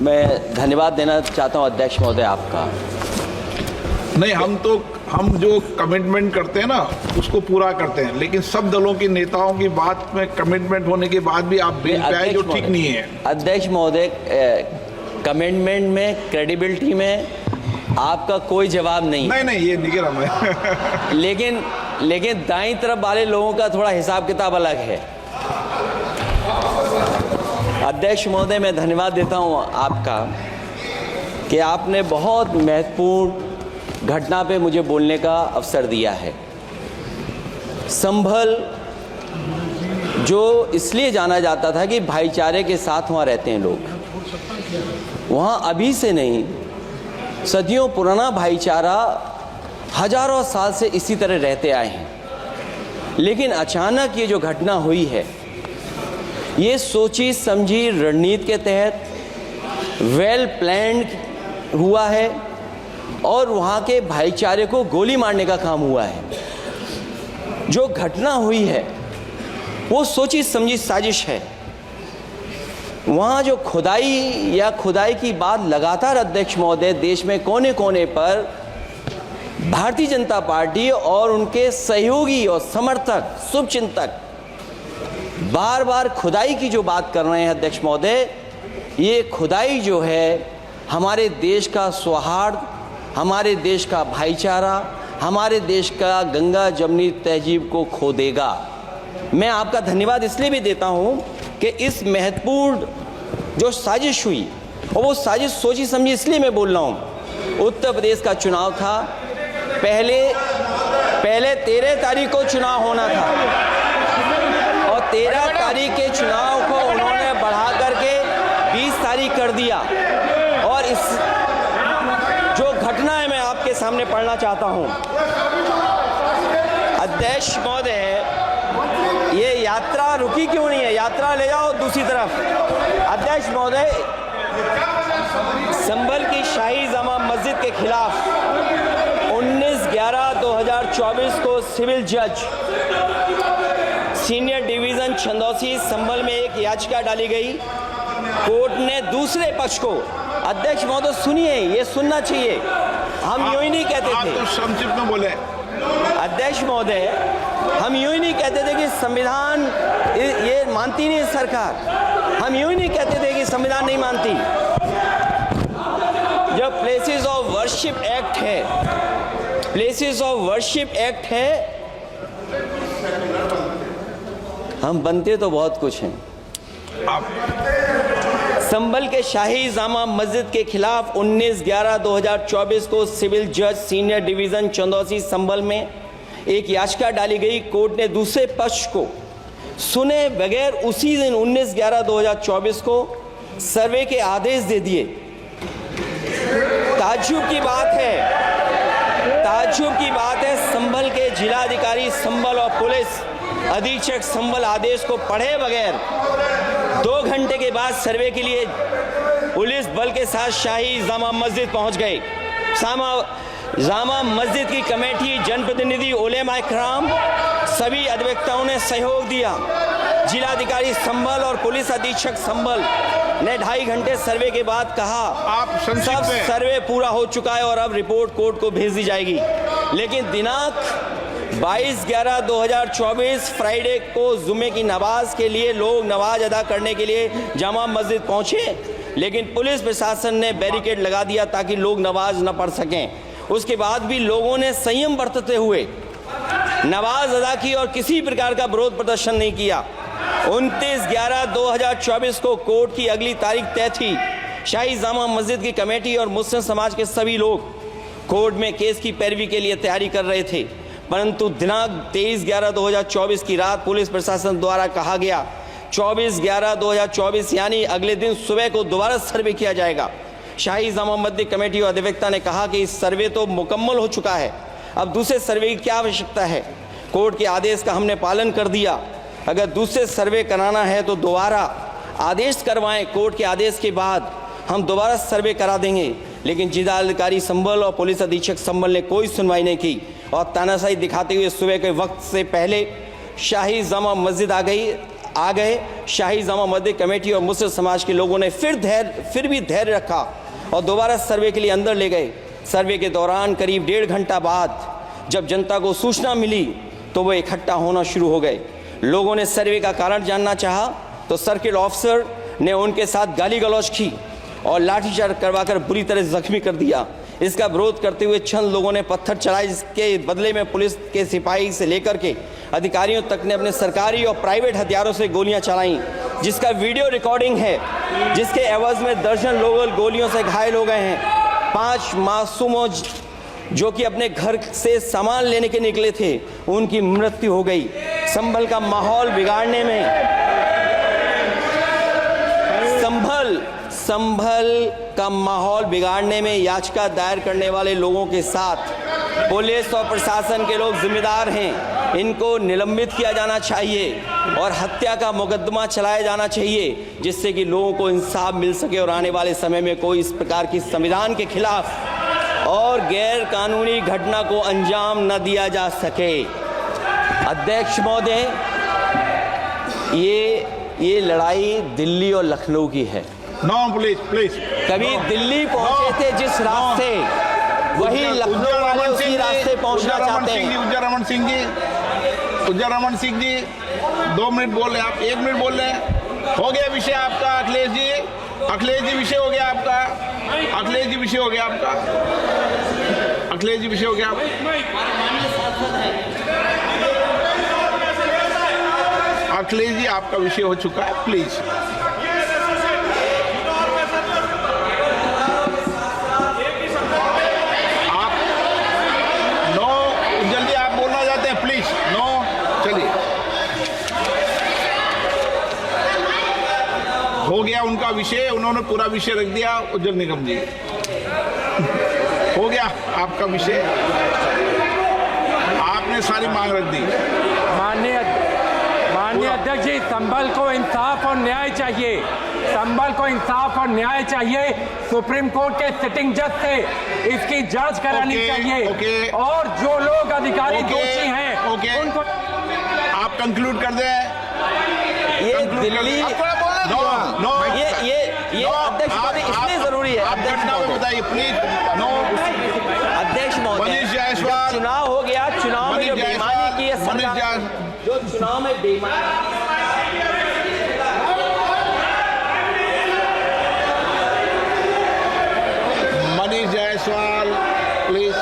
मैं धन्यवाद देना चाहता हूं अध्यक्ष महोदय आपका। नहीं, हम जो कमिटमेंट करते हैं ना उसको पूरा करते हैं, लेकिन सब दलों के नेताओं की बात में कमिटमेंट होने के बाद भी आप बेंच पे आए जो ठीक नहीं है। अध्यक्ष महोदय, कमिटमेंट में, क्रेडिबिलिटी में आपका कोई जवाब नहीं। नहीं, ये नहीं कह मैं लेकिन दाईं तरफ वाले लोगों का थोड़ा हिसाब किताब अलग है। अध्यक्ष महोदय, मैं धन्यवाद देता हूं आपका कि आपने बहुत महत्वपूर्ण घटना पे मुझे बोलने का अवसर दिया है। संभल जो इसलिए जाना जाता था कि भाईचारे के साथ वहाँ रहते हैं लोग, वहाँ अभी से नहीं, सदियों पुराना भाईचारा हजारों साल से इसी तरह रहते आए हैं। लेकिन अचानक ये जो घटना हुई है, ये सोची समझी रणनीति के तहत वेल प्लान्ड हुआ है और वहाँ के भाईचारे को गोली मारने का काम हुआ है। जो घटना हुई है वो सोची समझी साजिश है। वहाँ जो खुदाई की बात लगातार अध्यक्ष महोदय देश में कोने कोने पर भारतीय जनता पार्टी और उनके सहयोगी और समर्थक, शुभचिंतक बार बार खुदाई की जो बात कर रहे हैं अध्यक्ष महोदय, ये खुदाई जो है हमारे देश का सौहार्द, हमारे देश का भाईचारा, हमारे देश का गंगा जमनी तहजीब को खो देगा। मैं आपका धन्यवाद इसलिए भी देता हूं कि इस महत्वपूर्ण जो साजिश हुई, और वो साजिश सोची समझी इसलिए मैं बोल रहा हूं। उत्तर प्रदेश का चुनाव था, पहले 13 तारीख को चुनाव होना था और 13 तारीख के चुनाव को उन्होंने बढ़ा करके 20 तारीख कर दिया। और इस जो घटना है मैं आपके सामने पढ़ना चाहता हूं। अध्यक्ष महोदय, ये यात्रा रुकी क्यों नहीं है? यात्रा ले जाओ दूसरी तरफ। अध्यक्ष महोदय, संभल की शाही जामा मस्जिद के खिलाफ 19/11/2024 को सिविल जज सीनियर डिवीजन छंदौसी संभल में एक याचिका डाली गई। कोर्ट ने दूसरे पक्ष को, अध्यक्ष महोदय सुनिए, ये सुनना चाहिए, हम यूं ही नहीं कहते थे। आप तो संक्षिप्त में बोले। अध्यक्ष महोदय, हम यूं ही नहीं कहते थे कि संविधान ये मानती नहीं सरकार। हम यूं ही नहीं कहते थे कि संविधान नहीं मानती। जब प्लेसेस ऑफ वर्शिप एक्ट है, प्लेसेस ऑफ वर्शिप एक्ट है, हम बनते तो बहुत कुछ हैं। संभल के शाही जामा मस्जिद के खिलाफ 19/11/2024 को सिविल जज सीनियर डिवीजन चंदौसी संभल में एक याचिका डाली गई। कोर्ट ने दूसरे पक्ष को सुने बगैर उसी दिन 19/11/2024 को सर्वे के आदेश दे दिए। ताज्जुब की बात है, संभल के जिलाधिकारी संभल और पुलिस अधीक्षक संभल आदेश को पढ़े बगैर 2 घंटे के बाद सर्वे के लिए पुलिस बल के साथ शाही जामा मस्जिद पहुंच गए। जामा मस्जिद की कमेटी, जनप्रतिनिधि, उलेमा इकराम, सभी अधिवक्ताओं ने सहयोग दिया। जिलाधिकारी संभल और पुलिस अधीक्षक संभल ने 2.5 घंटे सर्वे के बाद कहा सब सर्वे पूरा हो चुका है और अब रिपोर्ट कोर्ट को भेज दी जाएगी। लेकिन दिनांक 22/11/2024 फ्राइडे को जुमे की नमाज के लिए लोग नमाज अदा करने के लिए जामा मस्जिद पहुंचे, लेकिन पुलिस प्रशासन ने बैरिकेड लगा दिया ताकि लोग नमाज न पढ़ सकें। उसके बाद भी लोगों ने संयम बरतते हुए नमाज अदा की और किसी प्रकार का विरोध प्रदर्शन नहीं किया। 29/11/2024 को कोर्ट की अगली तारीख तय थी। शाही जामा मस्जिद की कमेटी और मुस्लिम समाज के सभी लोग कोर्ट में केस की पैरवी के लिए तैयारी कर रहे थे, परंतु दिनांक 23/11/2024 की रात पुलिस प्रशासन द्वारा कहा गया 24/11/2024 यानी अगले दिन सुबह को दोबारा सर्वे किया जाएगा। शाही जामा मस्जिद कमेटी और अधिवक्ता ने कहा कि इस सर्वे तो मुकम्मल हो चुका है, अब दूसरे सर्वे की क्या आवश्यकता है। कोर्ट के आदेश का हमने पालन कर दिया। अगर दूसरे सर्वे कराना है तो दोबारा आदेश करवाएं, कोर्ट के आदेश के बाद हम दोबारा सर्वे करा देंगे। लेकिन जिलाधिकारी संभल और पुलिस अधीक्षक संभल ने कोई सुनवाई नहीं की और तानाशाही दिखाते हुए सुबह के वक्त से पहले शाही जामा मस्जिद आ गई। आ गए। शाही जामा मस्जिद कमेटी और मुस्लिम समाज के लोगों ने फिर भी धैर्य रखा और दोबारा सर्वे के लिए अंदर ले गए। सर्वे के दौरान करीब 1.5 घंटा बाद जब जनता को सूचना मिली तो वो इकट्ठा होना शुरू हो गए। लोगों ने सर्वे का कारण जानना चाहा तो सर्किल ऑफिसर ने उनके साथ गाली गलौज की और लाठीचार्ज करवाकर बुरी तरह जख्मी कर दिया। इसका विरोध करते हुए चंद लोगों ने पत्थर चलाए, जिसके बदले में पुलिस के सिपाही से लेकर के अधिकारियों तक ने अपने सरकारी और प्राइवेट हथियारों से गोलियां चलाईं, जिसका वीडियो रिकॉर्डिंग है, जिसके एवज में दर्जन लोग गोलियों से घायल हो गए हैं। 5 मासूमों जो कि अपने घर से सामान लेने के निकले थे, उनकी मृत्यु हो गई। संभल का माहौल बिगाड़ने में संभल का माहौल बिगाड़ने में याचिका दायर करने वाले लोगों के साथ पुलिस और प्रशासन के लोग जिम्मेदार हैं। इनको निलंबित किया जाना चाहिए और हत्या का मुकदमा चलाया जाना चाहिए, जिससे कि लोगों को इंसाफ मिल सके और आने वाले समय में कोई इस प्रकार की संविधान के खिलाफ और गैर कानूनी घटना को अंजाम न दिया जा सके। अध्यक्ष महोदय, ये लड़ाई दिल्ली और लखनऊ की है। नो प्लीज कभी दिल्ली पहुंचे थे जिस रास्ते, वही लखनऊ वाले उसी रास्ते पहुंचना चाहते हैं। उज्जर रमन सिंह जी 2 मिनट बोल रहे हैं, आप 1 मिनट बोल रहे हैं। हो गया विषय आपका अखिलेश जी विषय हो गया आपका। अखिलेश जी विषय हो गया आपका। अखिलेश जी आपका विषय हो चुका है, प्लीज। हो गया उनका विषय, उन्होंने पूरा विषय रख दिया। उज्जवल निगम जी, हो गया आपका विषय, आपने सारी मांग रख दी। माननीय अध्यक्ष जी, संभल को इंसाफ और न्याय चाहिए। संभल को इंसाफ और न्याय चाहिए। सुप्रीम कोर्ट के सिटिंग जज से इसकी जांच करानी चाहिए और जो लोग अधिकारी दोषी हैं उनको आप कंक्लूड कर दें। ये दिल्ली ये अध्यक्ष महोदय इसलिए जरूरी है। अध्यक्ष बताइए प्लीज। अध्यक्ष महोदय, चुनाव हो गया, चुनाव में जो बेईमानी की है सरकार, जो चुनाव में बेईमानी, मनीष जायसवाल प्लीज।